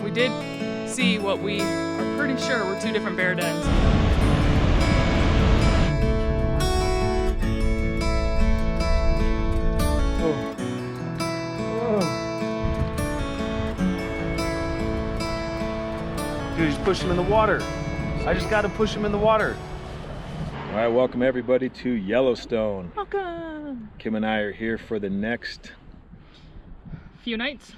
We did see what we are pretty sure were 2 different bear dens. Dude, he's pushing him in the water. I just got to push him in the water. All right, welcome everybody to Yellowstone. Welcome. Kim and I are here for the next few nights.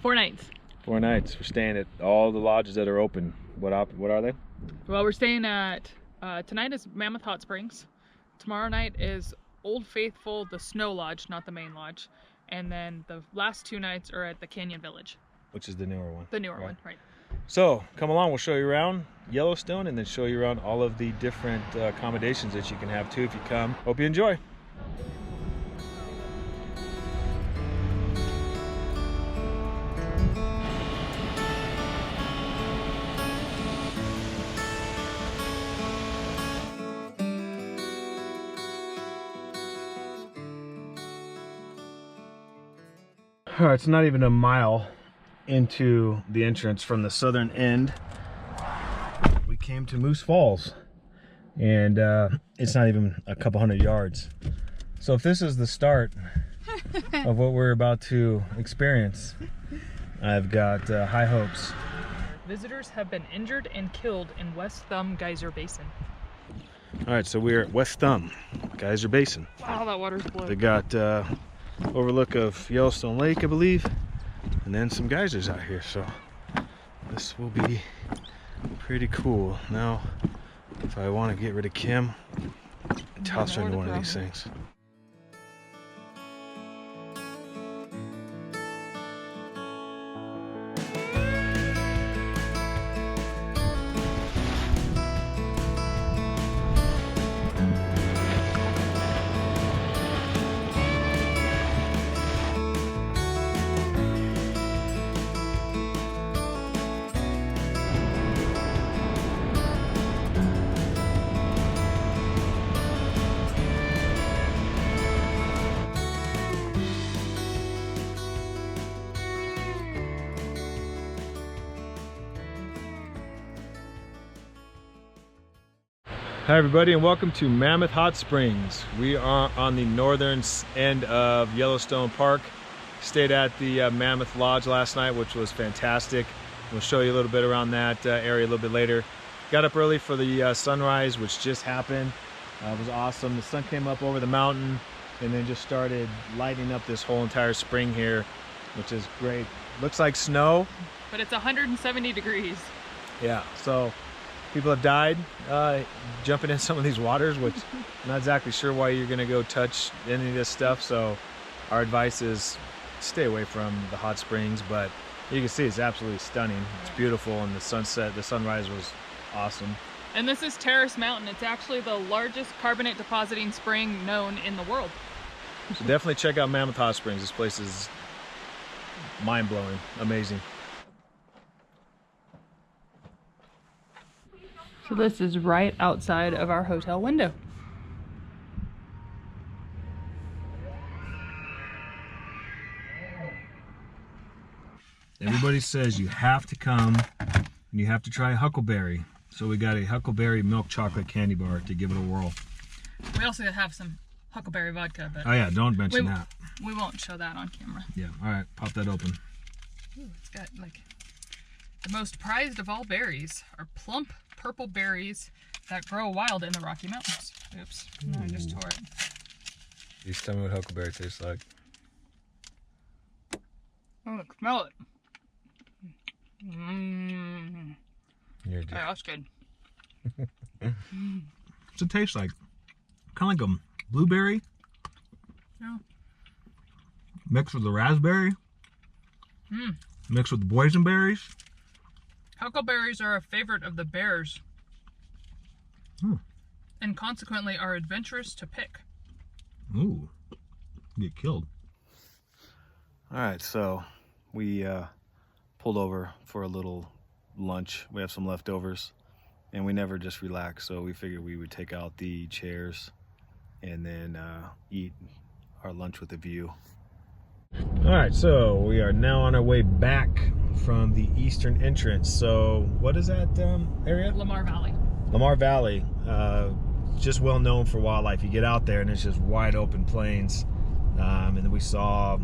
4 nights. 4 nights. We're staying at all the lodges that are open. What are they? Well, we're staying at tonight is Mammoth Hot Springs. Tomorrow night is Old Faithful, the Snow Lodge, not the main lodge. And then the last 2 nights are at the Canyon Village. Which is the newer one. The newer one, right. So come along, we'll show you around Yellowstone and then show you around all of the different accommodations that you can have too if you come. Hope you enjoy. All right, it's not even a mile into the entrance from the southern end. We came to Moose Falls, and it's not even a couple hundred yards. So if this is the start of what we're about to experience, I've got high hopes. Visitors have been injured and killed in West Thumb Geyser Basin. All right, so we're at West Thumb Geyser Basin. Wow, that water's blue. They got overlook of Yellowstone Lake, I believe, and then some geysers out here, so this will be pretty cool. Now if I want to get rid of Kim, toss her into one of these things. Hi everybody, and welcome to Mammoth Hot Springs. We are on the northern end of Yellowstone Park. Stayed at the Mammoth Lodge last night, which was fantastic. We'll show you a little bit around that area a little bit later. Got up early for the sunrise, which just happened. It was awesome. The sun came up over the mountain and then just started lighting up this whole entire spring here, which is great. Looks like snow, but it's 170 degrees. Yeah, so people have died jumping in some of these waters, which I'm not exactly sure why you're gonna go touch any of this stuff. So our advice is stay away from the hot springs, but you can see it's absolutely stunning. It's beautiful, and the sunset, the sunrise was awesome. And this is Terrace Mountain. It's actually the largest carbonate depositing spring known in the world. So definitely check out Mammoth Hot Springs. This place is mind-blowing, amazing. So this is right outside of our hotel window. Everybody says you have to come and you have to try huckleberry. So we got a huckleberry milk chocolate candy bar to give it a whirl. We also have some huckleberry vodka, but oh yeah, don't mention that. We won't show that on camera. Yeah, all right, pop that open. Ooh, it's got like the most prized of all berries are plump purple berries that grow wild in the Rocky Mountains. Oops, no, I just tore it. You just tell me what huckleberry tastes like. Oh, look, smell it. Mmm. Yeah, that's good. What's it taste like? Kind of like a blueberry. Yeah. Mixed with the raspberry. Mixed with the boysenberries. Huckleberries are a favorite of the bears. And consequently are adventurous to pick. Ooh, get killed. All right, so we pulled over for a little lunch. We have some leftovers, and we never just relax, so we figured we would take out the chairs and then eat our lunch with a view. All right, so we are now on our way back from the eastern entrance. So what is that area? Lamar Valley. Lamar Valley, just well known for wildlife. You get out there and it's just wide open plains. And then we saw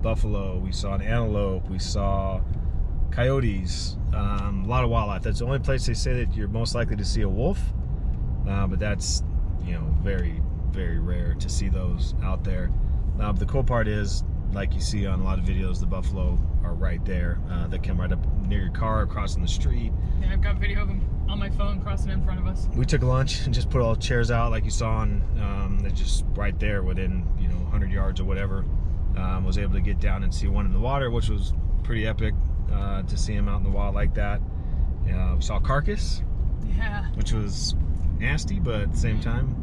buffalo, we saw an antelope, we saw coyotes, a lot of wildlife. That's the only place they say that you're most likely to see a wolf, but that's, you know, very, very rare to see those out there. But the cool part is, like you see on a lot of videos, the buffalo are right there. They come right up near your car, crossing the street. Yeah, I've got video of them on my phone crossing in front of us. We took lunch and just put all the chairs out like you saw, and they're just right there within, you know, 100 yards or whatever. Was able to get down and see one in the water, which was pretty epic to see him out in the wild like that. We saw a carcass, Yeah. which was nasty, but at the same time,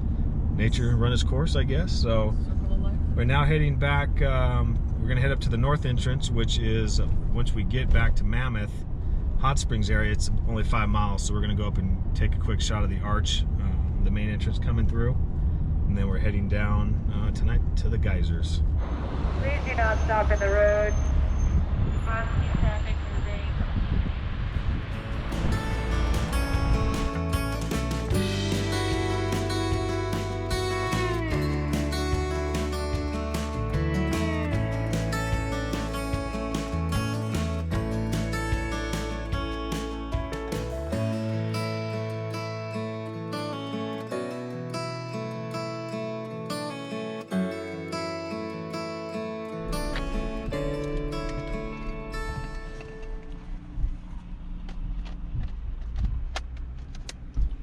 nature run its course, I guess. So Circle of life. we're now heading back. We're gonna head up to the north entrance, which is once we get back to Mammoth Hot Springs area. It's only 5 miles, so we're gonna go up and take a quick shot of the arch, the main entrance coming through, and then we're heading down tonight to the geysers. Please do not stop in the road. Keep traffic moving.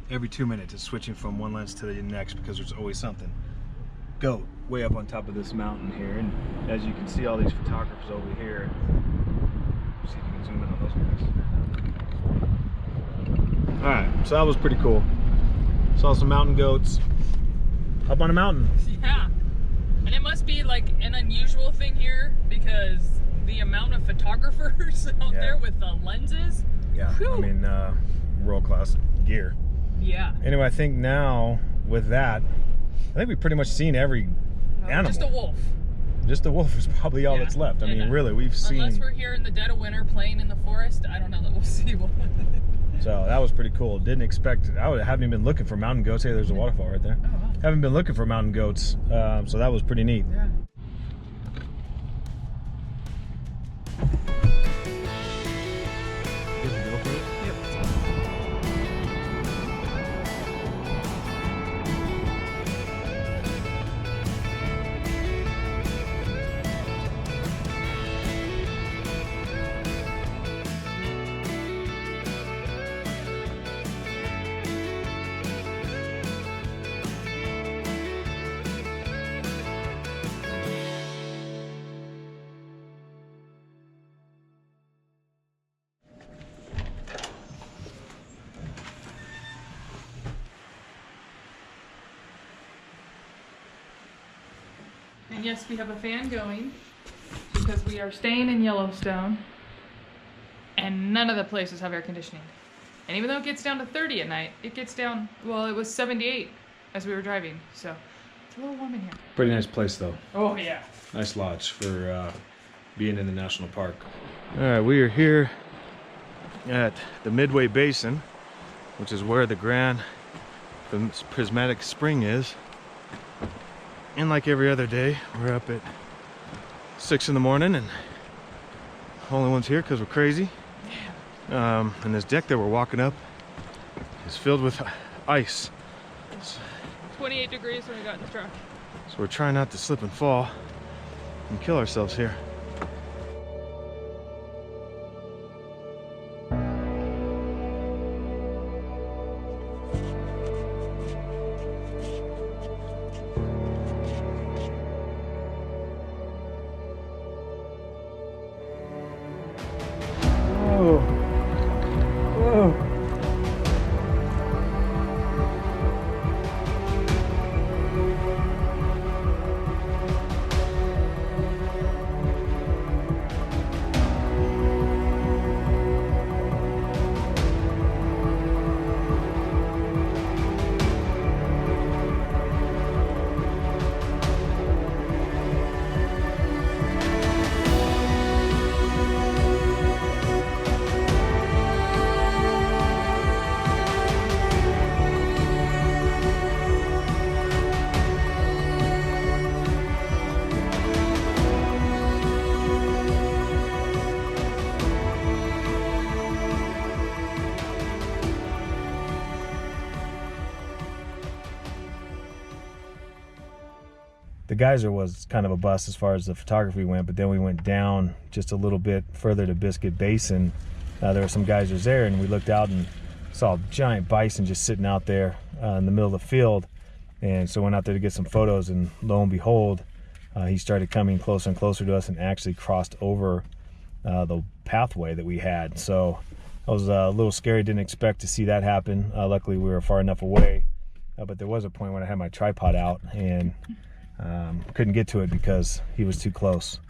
Every 2 minutes it's switching from one lens to the next because there's always something. Goat way up on top of this mountain here, and as you can see all these photographers over here. See if you can zoom in on those guys. Alright, so that was pretty cool. Saw some mountain goats up on a mountain. Yeah. And it must be like an unusual thing here because the amount of photographers out there with the lenses. Yeah, Whew. I mean, world-class gear. Yeah. Anyway, I think now with that, I think we've pretty much seen every animal. Just a wolf. Just the wolf is probably all that's left. I mean, really, we've seen. Unless we're here in the dead of winter playing in the forest, I don't know that we'll see one. So that was pretty cool. Didn't expect it. I haven't even been looking for mountain goats. Hey, there's a waterfall right there. Oh, wow. Haven't been looking for mountain goats. So that was pretty neat. Yeah. And yes, we have a fan going because we are staying in Yellowstone and none of the places have air conditioning. And even though it gets down to 30 at night, it gets down, well, it was 78 as we were driving, so it's a little warm in here. Pretty nice place though. Oh yeah. Nice lodge for being in the national park. All right, we are here at the Midway Basin, which is where the Grand Prismatic Spring is. And like every other day, we're up at 6 in the morning and only ones here because we're crazy. And this deck that we're walking up is filled with ice. 28 degrees when we got in the truck. So we're trying not to slip and fall and kill ourselves here. the geyser was kind of a bust as far as the photography went, but then we went down just a little bit further to Biscuit Basin. There were some geysers there, and we looked out and saw a giant bison just sitting out there in the middle of the field. And so went out there to get some photos, and lo and behold, he started coming closer and closer to us and actually crossed over the pathway that we had. So I was a little scary, didn't expect to see that happen. Luckily we were far enough away, but there was a point when I had my tripod out and couldn't get to it because he was too close.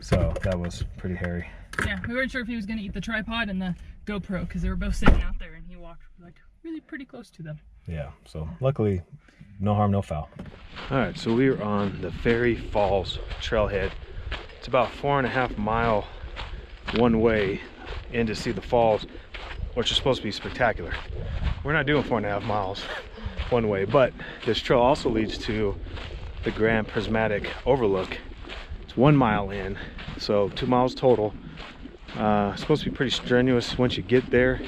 So that was pretty hairy. Yeah, we weren't sure if he was going to eat the tripod and the GoPro because they were both sitting out there, and he walked like really pretty close to them. Yeah, so luckily no harm, no foul. All right, so we are on the Ferry Falls trailhead. It's about 4.5 mile one way in to see the falls, which is supposed to be spectacular. We're not doing 4.5 miles one way, but this trail also leads to the Grand Prismatic Overlook. It's 1 mile in, so 2 miles total. It's supposed to be pretty strenuous once you get there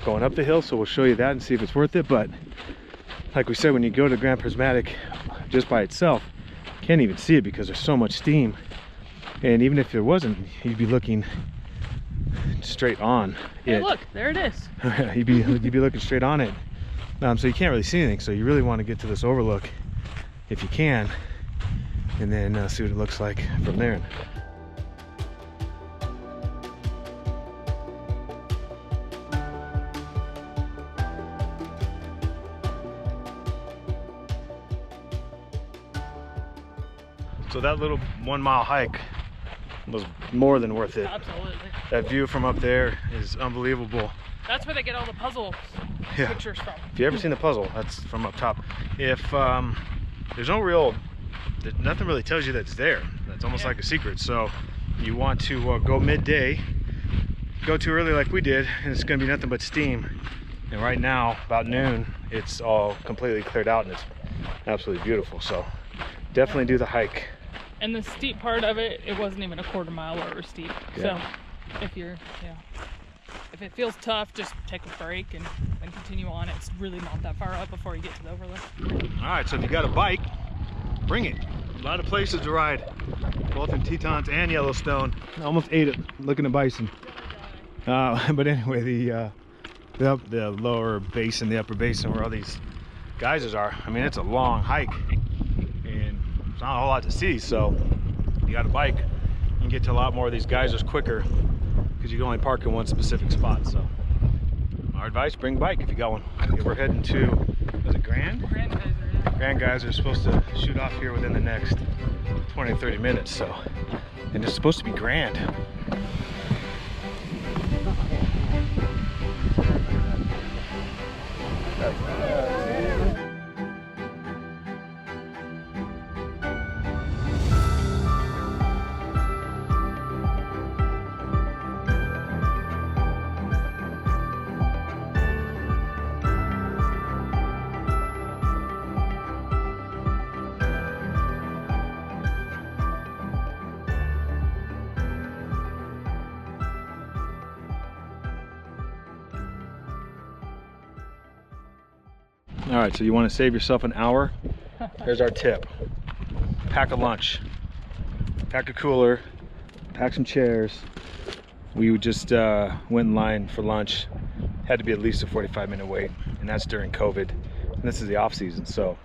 going up the hill, so we'll show you that and see if it's worth it. But like we said, when you go to Grand Prismatic just by itself, you can't even see it because there's so much steam. And even if there wasn't, you'd be looking straight on it. Hey, look, there it is. you'd be looking straight on it. So you can't really see anything, so you really want to get to this overlook if you can, and then see what it looks like from there. So that little 1 mile hike was more than worth it. Absolutely. That view from up there is unbelievable. That's where they get all the puzzle pictures from. If you ever seen the puzzle, that's from up top. If there's nothing really tells you that it's there. That's almost like a secret. So you want to go midday, go too early like we did, and it's gonna be nothing but steam. And right now, about noon, it's all completely cleared out and it's absolutely beautiful. So definitely do the hike. And the steep part of it, it wasn't even a 1/4 mile where it was steep. Yeah. So if it feels tough, just take a break and continue on. It's really not that far up before you get to the overlook. All right, so if you got a bike, bring it. A lot of places to ride, both in Tetons and Yellowstone. I almost ate it looking at bison. But anyway, the lower basin, the upper basin where all these geysers are, I mean, it's a long hike and it's not a whole lot to see. So if you got a bike, you can get to a lot more of these geysers quicker because you can only park in one specific spot. So our advice, bring a bike if you got one. Okay, we're heading to, was it Grand? Grand Geyser, yeah. Grand Geyser is supposed to shoot off here within the next 20 to 30 minutes. So, and it's supposed to be grand. All right, so you want to save yourself an hour? Here's our tip. Pack a lunch, pack a cooler, pack some chairs. We just went in line for lunch. Had to be at least a 45-minute wait, and that's during COVID. And this is the off season, so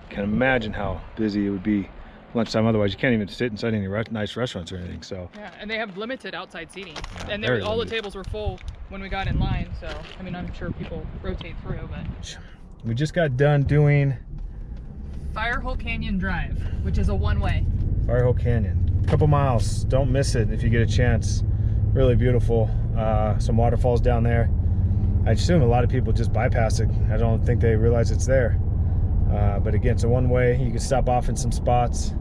you can imagine how busy it would be lunchtime. Otherwise, you can't even sit inside any nice restaurants or anything. So yeah, and they have limited outside seating, Yeah, and very all the limited. tables were full when we got in line. So I mean, I'm sure people rotate through, but we just got done doing Firehole Canyon Drive, which is a one-way. Firehole Canyon, a couple miles. Don't miss it if you get a chance. Really beautiful. Some waterfalls down there. I assume a lot of people just bypass it. I don't think they realize it's there. But again, it's a one-way. You can stop off in some spots,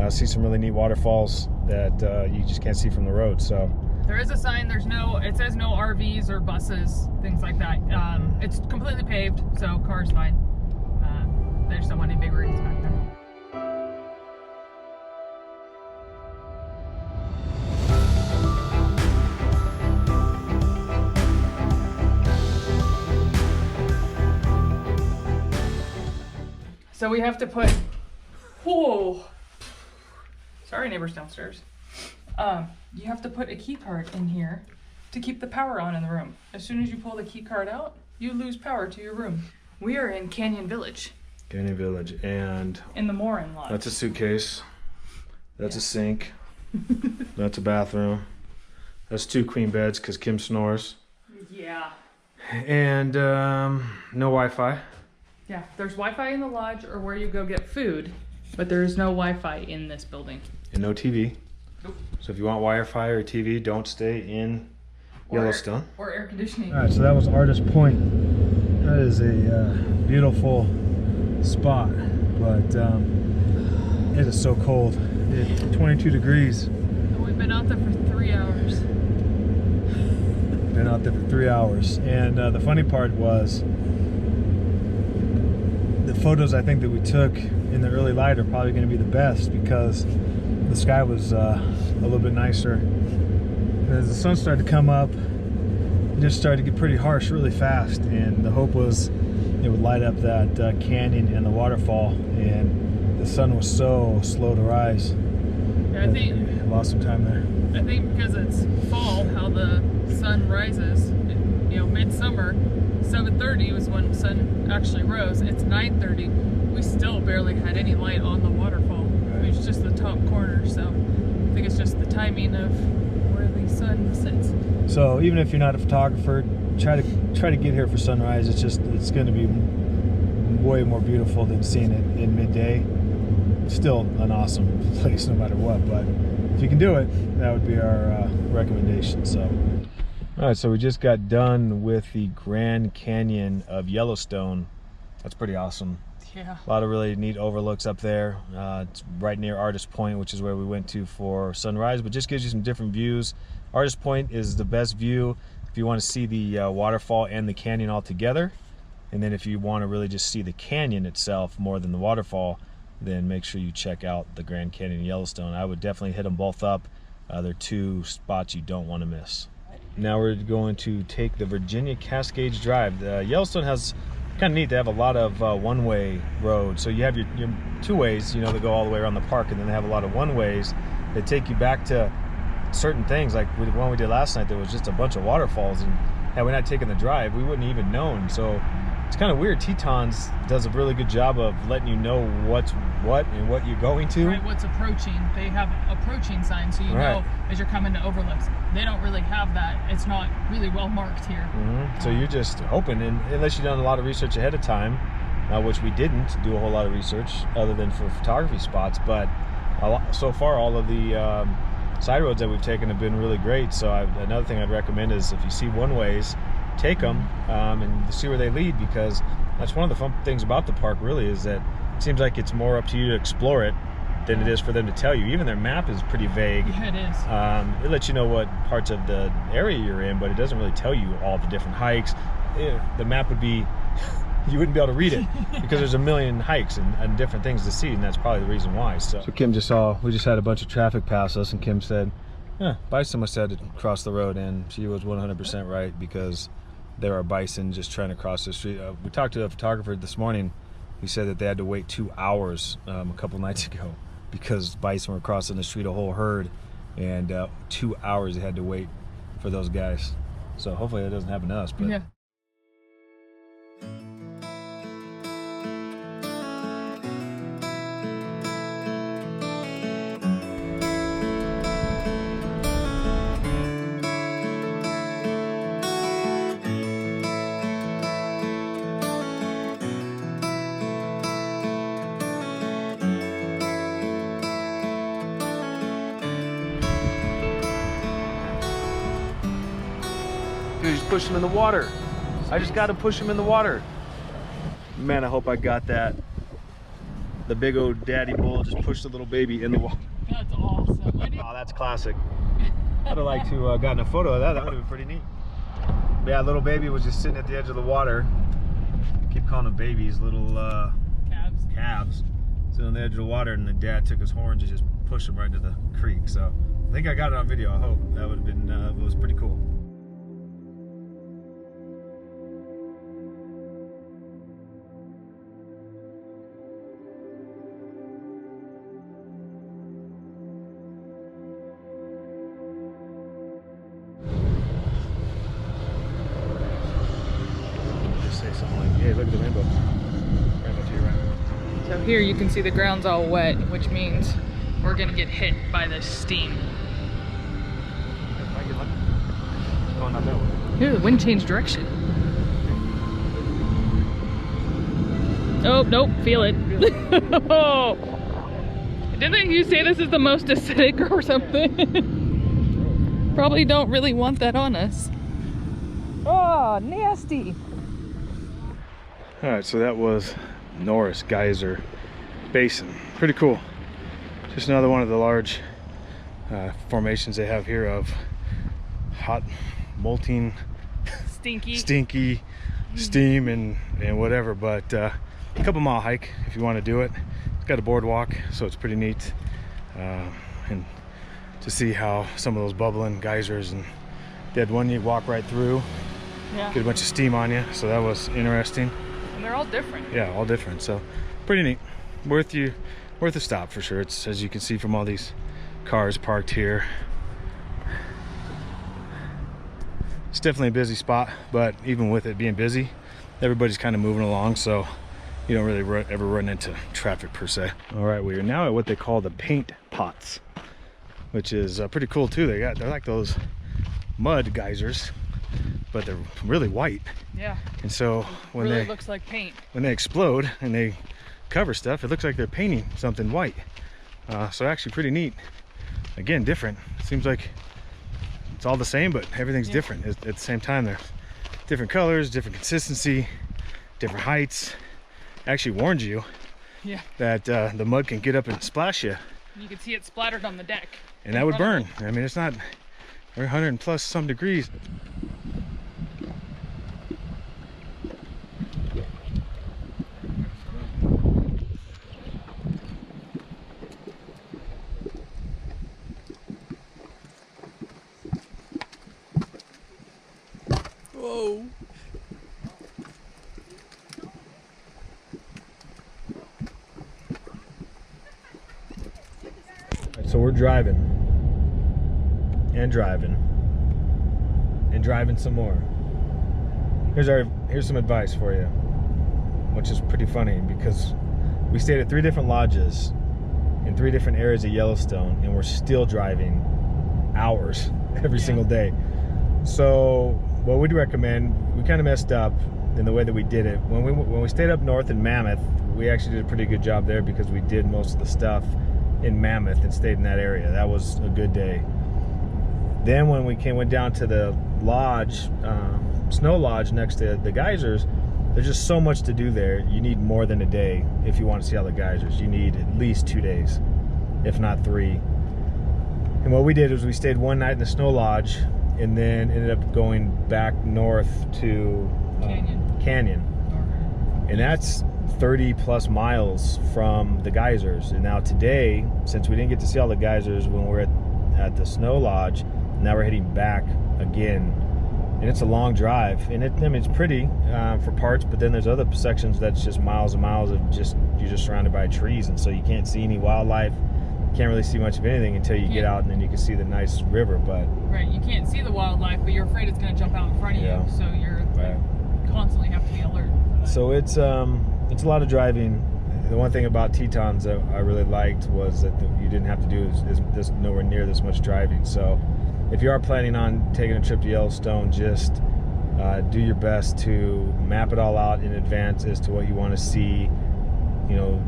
see some really neat waterfalls that you just can't see from the road. So There is a sign. It says no RVs or buses, things like that. It's completely paved, so cars fine. They just don't want any big rigs back there. So we have to put, whoa, sorry neighbors downstairs. You have to put a key card in here to keep the power on in the room. As soon as you pull the key card out, you lose power to your room. We are in Canyon Village. Canyon Village, and in the Morin Lodge. that's a suitcase. That's a sink. That's a bathroom. That's 2 queen beds because Kim snores. Yeah. And no Wi-Fi. Yeah, there's Wi-Fi in the lodge or where you go get food, but there is no Wi-Fi in this building. And no TV. Nope. So if you want Wi-Fi or TV, don't stay in Yellowstone. Or air conditioning. All right, so that was Artist Point. That is a beautiful spot, but it is so cold. It's 22 degrees. And we've been out there for 3 hours. Been out there for 3 hours, and the funny part was the photos I think that we took in the early light are probably going to be the best because the sky was a little bit nicer. And as the sun started to come up, it just started to get pretty harsh really fast, and the hope was it would light up that canyon and the waterfall, and the sun was so slow to rise. Yeah, I think I lost some time there. I think because it's fall, how the sun rises, you know, midsummer, 7:30 was when the sun actually rose. It's 9:30. We still barely had any light on the waterfall. Right. It was just the top corner, so I think it's just the timing of where the sun sets. So even if you're not a photographer, try to get here for sunrise. It's going to be way more beautiful than seeing it in midday. Still an awesome place no matter what, but if you can do it, that would be our recommendation. So, all right, so we just got done with the Grand Canyon of Yellowstone. That's pretty awesome. Yeah. A lot of really neat overlooks up there. It's right near Artist Point, which is where we went to for sunrise, but just gives you some different views. Artist Point is the best view if you want to see the waterfall and the canyon all together. And then if you want to really just see the canyon itself more than the waterfall, then make sure you check out the Grand Canyon of Yellowstone. I would definitely hit them both up. They're 2 spots you don't want to miss. Now we're going to take the Virginia Cascades Drive. Yellowstone has kind of neat. They have a lot of one-way roads. So you have your 2 ways, you know, that go all the way around the park, and then they have a lot of one-ways that take you back to certain things. Like the one we did last night, there was just a bunch of waterfalls, and had we not taken the drive, we wouldn't even known. So it's kind of weird. Tetons does a really good job of letting you know what's what and what you're going to. Right, what's approaching. They have approaching signs, so you know as you're coming to overlooks. They don't really have that. It's not really well marked here. So you're just hoping, and unless you've done a lot of research ahead of time, which we didn't do a whole lot of research other than for photography spots, but so far all of the side roads that we've taken have been really great. So another thing I'd recommend is if you see one-ways, take them and see where they lead, because that's one of the fun things about the park really, is that it seems like it's more up to you to explore it than it is for them to tell you. Even their map is pretty vague. Yeah, it is. It lets you know what parts of the area you're in, but it doesn't really tell you all the different hikes. The map would be, you wouldn't be able to read it because there's a million hikes and different things to see, and that's probably the reason why. So Kim we just had a bunch of traffic pass us, and Kim said, yeah, bison must have had to cross the road, and she was 100% right, because there are bison just trying to cross the street. We talked to a photographer this morning. He said that they had to wait 2 hours a couple nights ago because bison were crossing the street, a whole herd, and 2 hours they had to wait for those guys. So hopefully that doesn't happen to us. But yeah. Dude, just push him in the water. I just got to push him in the water. Man, I hope I got that. The big old daddy bull just pushed the little baby in the water. That's awesome. Oh, that's classic. I'd have liked to have gotten a photo of that. That would have been pretty neat. But yeah, little baby was just sitting at the edge of the water. I keep calling them babies, little calves. Sitting on the edge of the water, and the dad took his horns and just pushed him right into the creek. So I think I got it on video. I hope that would have been. It was pretty cool. here you can see the ground's all wet, which means we're gonna get hit by this steam. Going up that way. Ooh, the wind changed direction. Oh, nope, feel it. Oh. Didn't you say this is the most acidic or something? Probably don't really want that on us. Oh, nasty. All right, so that was Norris Geyser Basin. Pretty cool. Just another one of the large formations they have here of hot, molting, stinky steam and whatever. But a couple mile hike if you want to do it. It's got a boardwalk, so it's pretty neat. And to see how some of those bubbling geysers, and they had one you walk right through, Yeah. get a bunch of steam on you, so that was interesting. And they're all different. Yeah, all different, so pretty neat. Worth a stop for sure. It's, as you can see from all these cars parked here, it's definitely a busy spot, but even with it being busy, everybody's kind of moving along, so you don't really ever run into traffic per se. All right, we are now at what they call the paint pots, which is pretty cool too. They're like those mud geysers, but they're really white. Yeah. And so when really they looks like paint. when they explode and they cover stuff, it looks like they're painting something white. So actually pretty neat. Again, different. Seems like it's all the same, but everything's different at the same time. They're different colors, different consistency, different heights. Actually warns you that the mud can get up and splash you. You can see it splattered on the deck. And that would burn. I mean, it's not 100 plus some degrees. Whoa. So we're driving and driving and driving some more. Here's some advice for you, which is pretty funny because we stayed at 3 different lodges in 3 different areas of Yellowstone, and we're still driving hours every single day. So what we'd recommend, we kind of messed up in the way that we did it. When we stayed up north in Mammoth, we actually did a pretty good job there because we did most of the stuff in Mammoth and stayed in that area. That was a good day. Then when we went down to the lodge, snow lodge next to the geysers, there's just so much to do there. You need more than a day if you want to see all the geysers. You need at least 2 days, if not 3. And what we did is we stayed one night in the snow lodge and then ended up going back north to Canyon. And that's 30 plus miles from the geysers. And now today, since we didn't get to see all the geysers when we were at the snow lodge, now we're heading back again, and it's a long drive. And I mean, it's pretty for parts, but then there's other sections that's just miles and miles of you're just surrounded by trees, and so you can't see any wildlife, can't really see much of anything until you get out, and then you can see the nice river. But right, you can't see the wildlife, but you're afraid it's going to jump out in front of you, so you're constantly have to be alert. So it's a lot of driving. The one thing about Tetons that I really liked was that you didn't have to do this nowhere near this much driving. So if you are planning on taking a trip to Yellowstone, just do your best to map it all out in advance as to what you want to see. You know,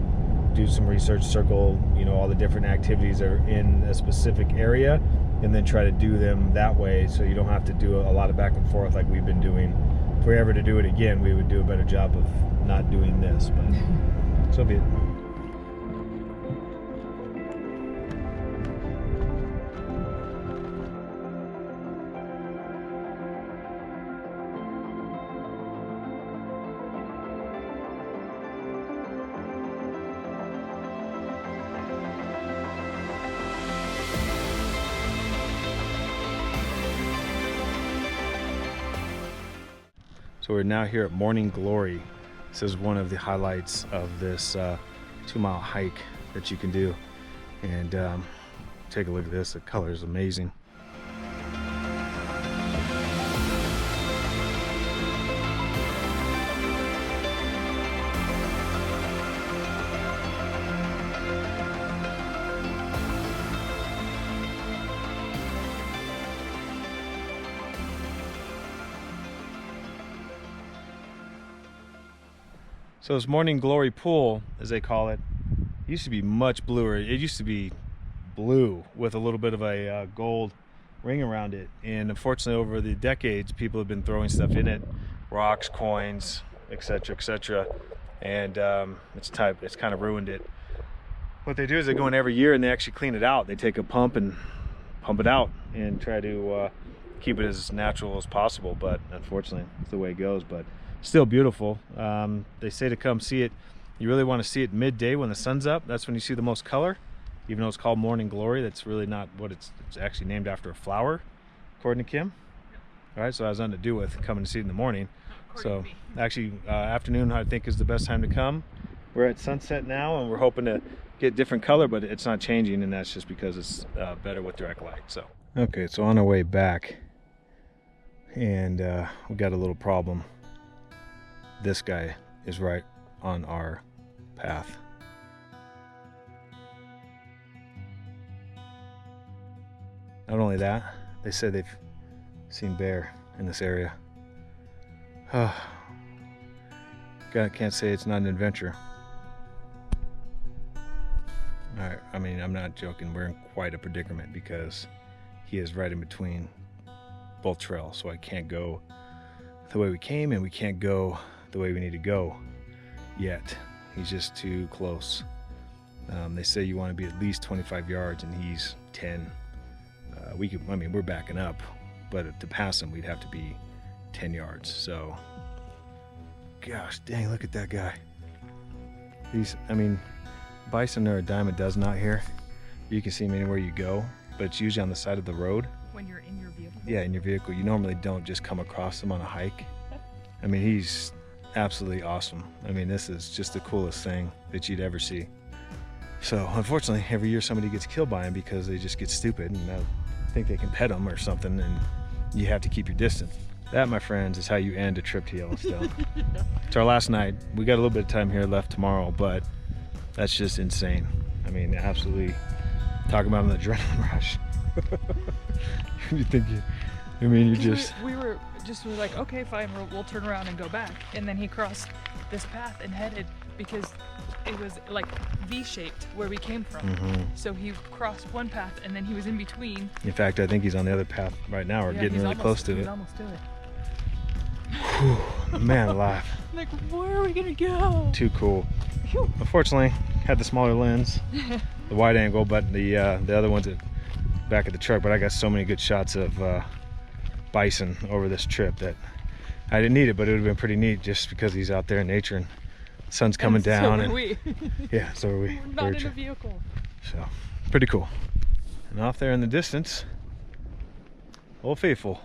do some research, circle, you know, all the different activities that are in a specific area, and then try to do them that way so you don't have to do a lot of back and forth like we've been doing. If we were ever to do it again, we would do a better job of not doing this, but so be it. So we're now here at Morning Glory. This is one of the highlights of this 2-mile hike that you can do. And take a look at this, the color is amazing. So this morning glory pool, as they call it, used to be much bluer. It used to be blue with a little bit of a gold ring around it, and unfortunately over the decades people have been throwing stuff in it, rocks, coins, etc., etc., and it's kind of ruined it. What they do is they go in every year and they actually clean it out. They take a pump and pump it out and try to keep it as natural as possible, but unfortunately it's the way it goes. But still beautiful. They say to come see it, you really want to see it midday when the sun's up. That's when you see the most color. Even though it's called morning glory, that's really not what it's actually named after a flower, according to Kim. All right, so that has nothing to do with coming to see it in the morning. So actually afternoon I think is the best time to come. We're at sunset now and we're hoping to get different color, but it's not changing, and that's just because it's better with direct light. So okay, so on our way back, and we got a little problem. This guy is right on our path. Not only that, they said they've seen bear in this area. God, I can't say it's not an adventure. Alright, I mean, I'm not joking. We're in quite a predicament because he is right in between both trails. So I can't go the way we came and we can't go the way we need to go yet. He's just too close. They say you want to be at least 25 yards and he's 10. We're backing up, but to pass him, we'd have to be 10 yards. So, gosh, dang, look at that guy. Bison are a dime a dozen out here. You can see him anywhere you go, but it's usually on the side of the road. When you're in your vehicle? Yeah, in your vehicle. You normally don't just come across him on a hike. I mean, he's absolutely awesome. I mean, this is just the coolest thing that you'd ever see. So, unfortunately, every year somebody gets killed by him because they just get stupid and think they can pet him or something, and you have to keep your distance. That, my friends, is how you end a trip to Yellowstone. Yeah. It's our last night. We got a little bit of time here left tomorrow, but that's just insane. I mean, absolutely. Talk about an adrenaline rush. You think we were like, okay, fine, we'll turn around and go back. And then he crossed this path and headed, because it was like V-shaped where we came from. Mm-hmm. So he crossed one path and then he was in between. In fact, I think he's on the other path right now, or getting really close to it. He's almost to it. Whew, man alive. Like, where are we gonna go? Too cool. Whew. Unfortunately, had the smaller lens, the wide angle, but the other one's at back of the truck. But I got so many good shots of bison over this trip that I didn't need it, but it would have been pretty neat just because he's out there in nature and the sun's coming down. So are we. Yeah, so are we. We're not in a vehicle. So, pretty cool. And off there in the distance, Old Faithful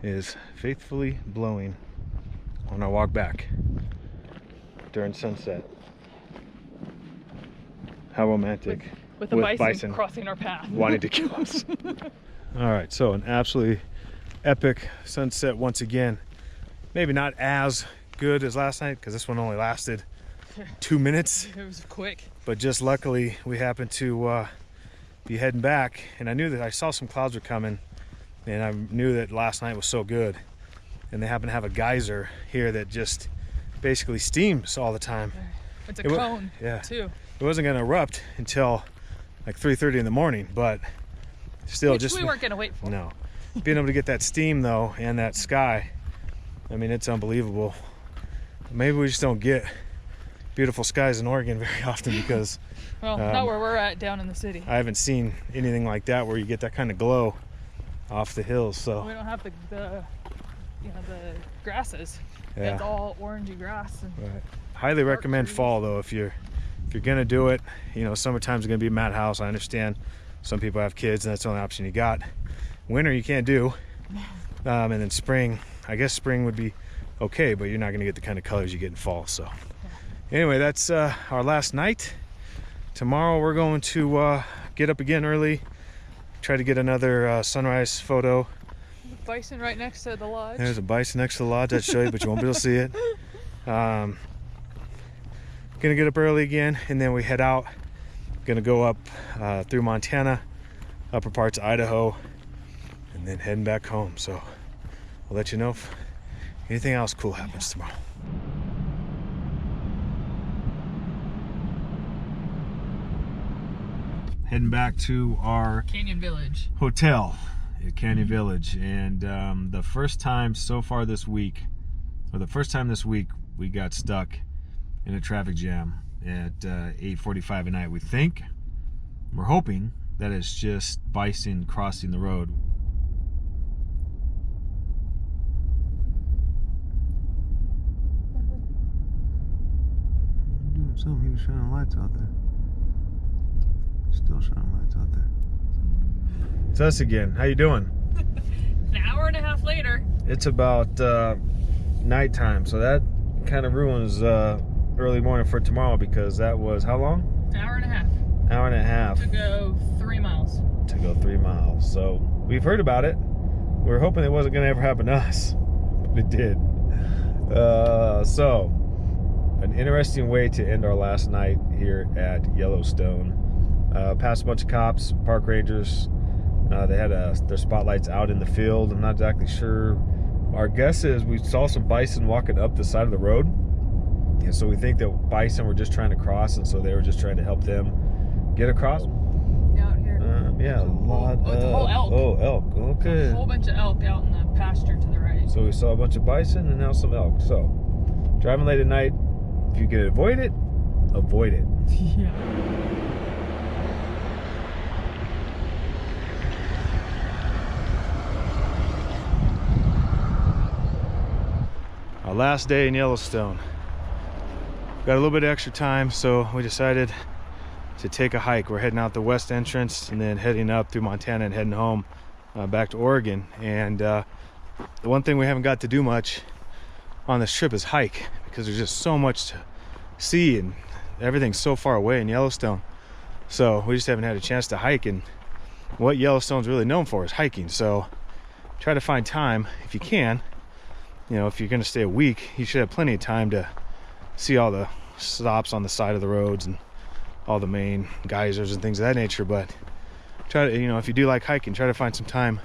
is faithfully blowing on our walk back during sunset. How romantic. With a bison crossing our path. Wanting to kill us. All right, so an absolutely epic sunset once again. Maybe not as good as last night because this one only lasted 2 minutes. It was quick. But just luckily we happened to be heading back, and I knew that I saw some clouds were coming, and I knew that last night was so good. And they happen to have a geyser here that just basically steams all the time. It's a cone, too. It wasn't going to erupt until like 3:30 in the morning, but still, we weren't going to wait for. No. Being able to get that steam though, and that sky, I mean, it's unbelievable. Maybe we just don't get beautiful skies in Oregon very often because well, not where we're at down in the city. I haven't seen anything like that where you get that kind of glow off the hills. So we don't have the grasses. Yeah. It's all orangey grass. And right. Highly recommend trees. Fall though, if you're gonna do it. You know, summertime's gonna be a madhouse. I understand some people have kids and that's the only option you got. Winter you can't do, and then spring, I guess spring would be okay, but you're not gonna get the kind of colors you get in fall. So anyway, that's our last night. Tomorrow we're going to get up again early, try to get another sunrise photo. Bison right next to the lodge. There's a bison next to the lodge. I'd show you, but you won't be able to see it. Gonna get up early again, and then we head out. Gonna go up through Montana, upper parts of Idaho, and then heading back home. So I'll let you know if anything else cool happens tomorrow. heading back to our Canyon Village hotel at Canyon Village. And the first time so far this week, or the first time this week, we got stuck in a traffic jam at 8:45 at night. We think, we're hoping that it's just Bison crossing the road. Doing something. He was shining lights out there. Still shining lights out there. It's us again. How you doing? an hour and a half later. It's about nighttime, so that kind of ruins early morning for tomorrow, because that was how long? Hour and a half. Hour and a half To go 3 miles. to go 3 miles. So we've heard about it. We were hoping it wasn't going to ever happen to us, but it did. So an interesting way to end our last night here at Yellowstone. Passed a bunch of cops, park rangers. They had their spotlights out in the field. I'm not exactly sure. Our guess is we saw some bison walking up the side of the road, and so we think that bison were just trying to cross, and so they were just trying to help them get across. Out here. Yeah, a lot. It's a whole elk. Oh, elk. Okay. A whole bunch of elk out in the pasture to the right. So we saw a bunch of bison and now some elk. So driving late at night, if you can avoid it, avoid it. Yeah. Our last day in Yellowstone. Got a little bit of extra time, so we decided to take a hike. We're heading out the west entrance and then heading up through Montana and heading home back to Oregon. And the one thing we haven't got to do much on this trip is hike, because there's just so much to see and everything's so far away in Yellowstone. So we just haven't had a chance to hike, and what Yellowstone's really known for is hiking. So try to find time if you can. You know, if you're going to stay a week, you should have plenty of time to see all the stops on the side of the roads and all the main geysers and things of that nature. But try to, you know, if you do like hiking, try to find some time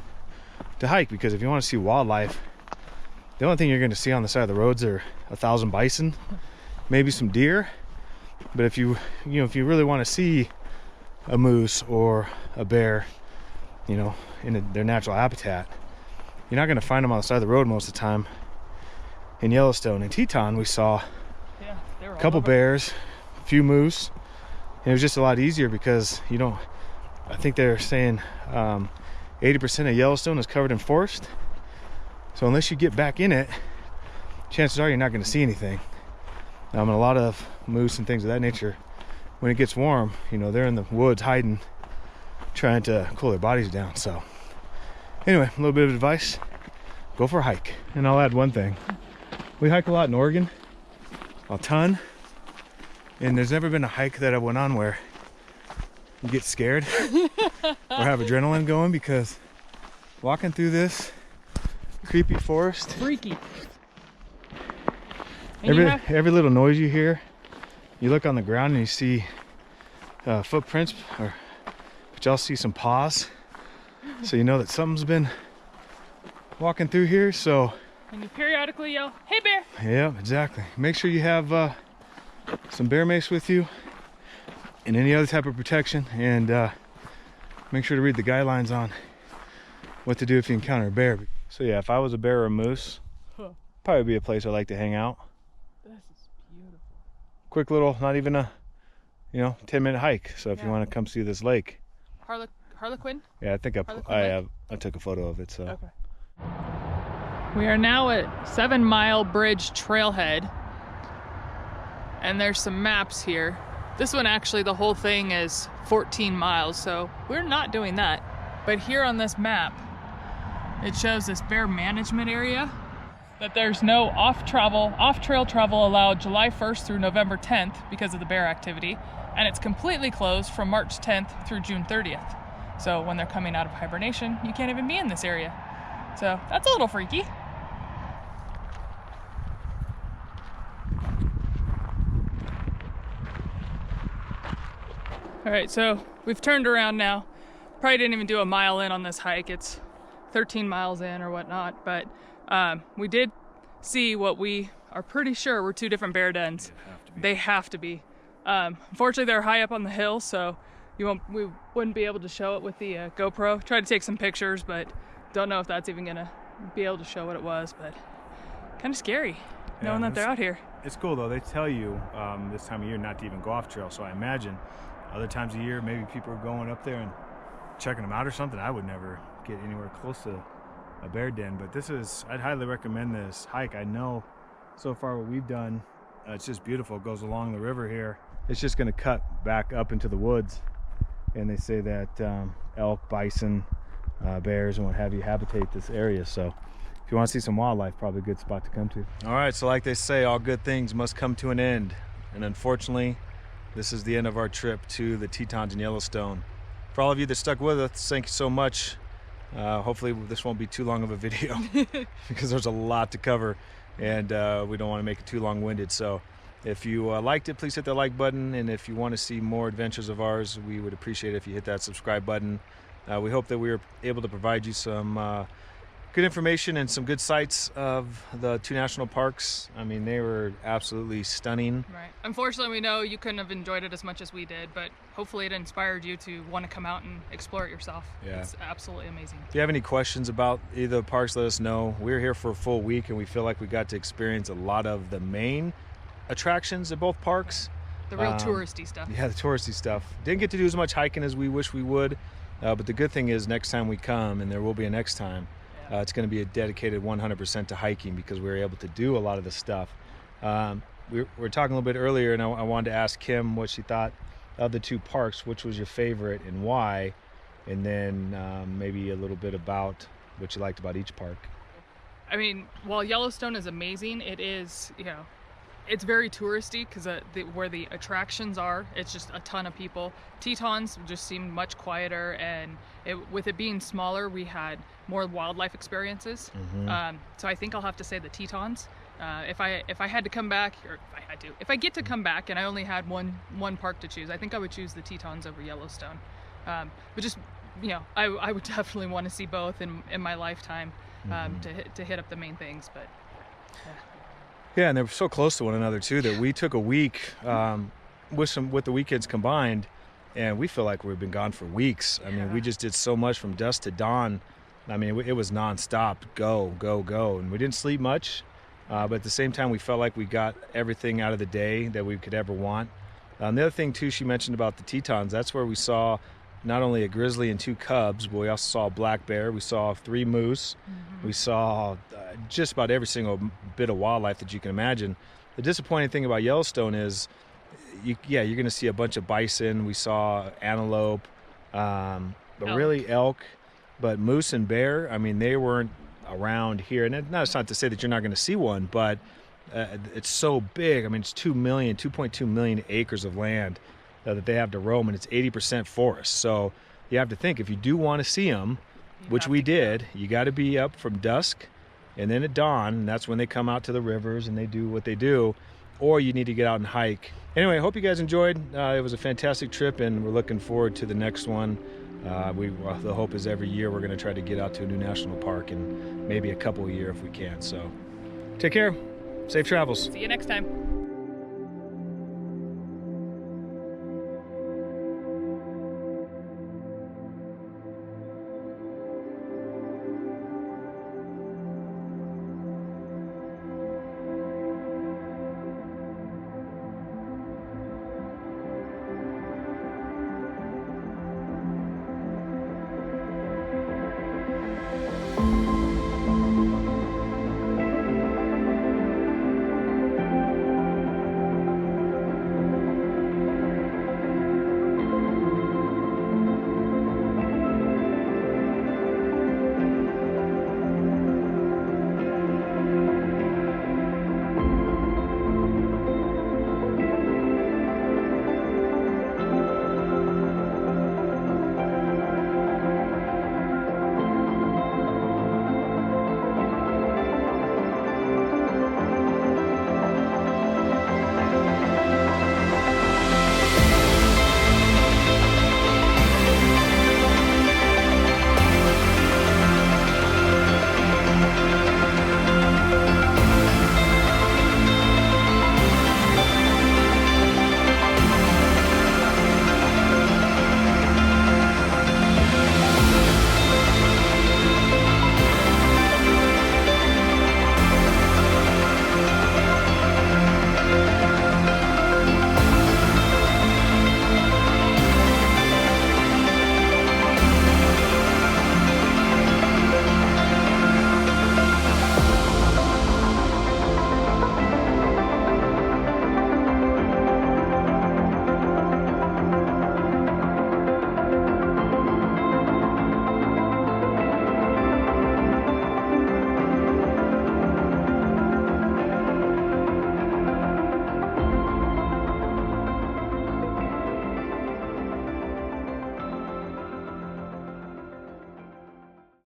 to hike, because if you want to see wildlife, the only thing you're going to see on the side of the roads are 1,000 bison, maybe some deer. But if you really want to see a moose or a bear, you know, in their natural habitat, you're not going to find them on the side of the road most of the time. In Yellowstone, in Teton, we saw a couple bears, a few moose, and it was just a lot easier because you don't, I think they're saying 80% of Yellowstone is covered in forest. So unless you get back in it, chances are you're not going to see anything. And a lot of moose and things of that nature, when it gets warm, you know, they're in the woods hiding, trying to cool their bodies down. So anyway, a little bit of advice: go for a hike. And I'll add one thing: we hike a lot in Oregon, a ton, and there's never been a hike that I went on where you get scared or have adrenaline going, because walking through this creepy forest, Freaky. every little noise you hear, you look on the ground and you see footprints, but y'all see some paws, so you know that something's been walking through here. So And you periodically yell, "Hey bear!" yeah, exactly. Make sure you have some bear mace with you and any other type of protection, and make sure to read the guidelines on what to do if you encounter a bear. So yeah, if I was a bear or a moose, probably be a place I'd like to hang out. This is beautiful. Quick little, not even a 10-minute hike. So if you want to come see this lake. Harlequin? Yeah, I think I took a photo of it. So Okay. We are now at 7 Mile Bridge Trailhead, and there's some maps here. This one, actually, the whole thing is 14 miles, so we're not doing that. But here on this map, it shows this bear management area, that there's no off-trail travel allowed July 1st through November 10th because of the bear activity, and it's completely closed from March 10th through June 30th. So when they're coming out of hibernation, you can't even be in this area. So that's a little freaky. All right, so we've turned around now. Probably didn't even do a mile in on this hike. It's 13 miles in or whatnot, but we did see what we are pretty sure were 2 different bear dens. They have to be. Unfortunately, they're high up on the hill, so we wouldn't be able to show it with the GoPro. Tried to take some pictures, but don't know if that's even gonna be able to show what it was. But kind of scary knowing that they're out here. It's cool though. They tell you this time of year not to even go off trail. So I imagine other times of year, maybe people are going up there and checking them out or something. I would never get anywhere close to a bear den, but I'd highly recommend this hike. I know so far what we've done, it's just beautiful. It goes along the river here. It's just going to cut back up into the woods, and they say that elk, bison, bears, and what have you habitate this area. So if you want to see some wildlife, probably a good spot to come to. All right, so like they say, all good things must come to an end, and unfortunately this is the end of our trip to the Tetons in Yellowstone. For all of you that stuck with us, thank you so much. Hopefully this won't be too long of a video because there's a lot to cover, and we don't want to make it too long-winded. So if you liked it, please hit the like button, and if you want to see more adventures of ours, we would appreciate it if you hit that subscribe button. We hope that we were able to provide you some good information and some good sights of the 2 national parks. I mean, they were absolutely stunning. Right. Unfortunately, we know you couldn't have enjoyed it as much as we did, but hopefully it inspired you to want to come out and explore it yourself. Yeah. It's absolutely amazing. If you have any questions about either of the parks, let us know. We're here for a full week, and we feel like we got to experience a lot of the main attractions at both parks. The real touristy stuff. Yeah, the touristy stuff. Didn't get to do as much hiking as we wish we would, but the good thing is next time we come, and there will be a next time, it's going to be a dedicated 100% to hiking, because we were able to do a lot of the stuff. We were talking a little bit earlier, and I wanted to ask Kim what she thought of the 2 parks, which was your favorite and why, and then maybe a little bit about what you liked about each park. I mean, while Yellowstone is amazing, it is, it's very touristy because where the attractions are, it's just a ton of people. Tetons just seemed much quieter, and with it being smaller, we had more wildlife experiences. So I think I'll have to say the Tetons. If I had to come back, or if I get to come back, and I only had one park to choose, I think I would choose the Tetons over Yellowstone. But just I would definitely want to see both in my lifetime to hit up the main things, but. Yeah, and they were so close to one another too that we took a week with the weekends combined, and we feel like we've been gone for weeks. I mean, we just did so much from dusk to dawn. I mean, it was nonstop, go, and we didn't sleep much, but at the same time, we felt like we got everything out of the day that we could ever want. The other thing too, she mentioned about the Tetons. That's where we saw not only a grizzly and 2 cubs, but we also saw a black bear. We saw 3 moose. We saw just about every single bit of wildlife that you can imagine. The disappointing thing about Yellowstone is, you're going to see a bunch of bison. We saw antelope, but really elk. But moose and bear, I mean, they weren't around here. And that's not to say that you're not going to see one, but it's so big. I mean, it's 2.2 million acres of land that they have to roam, and it's 80% forest. So you have to think, if you do want to see them, which we did, you got to be up from dusk and then at dawn, and that's when they come out to the rivers and they do what they do, or you need to get out and hike. Anyway, I hope you guys enjoyed. It was a fantastic trip, and we're looking forward to the next one. The hope is every year we're going to try to get out to a new national park, and maybe a couple a year if we can. So take care. Safe travels. See you next time.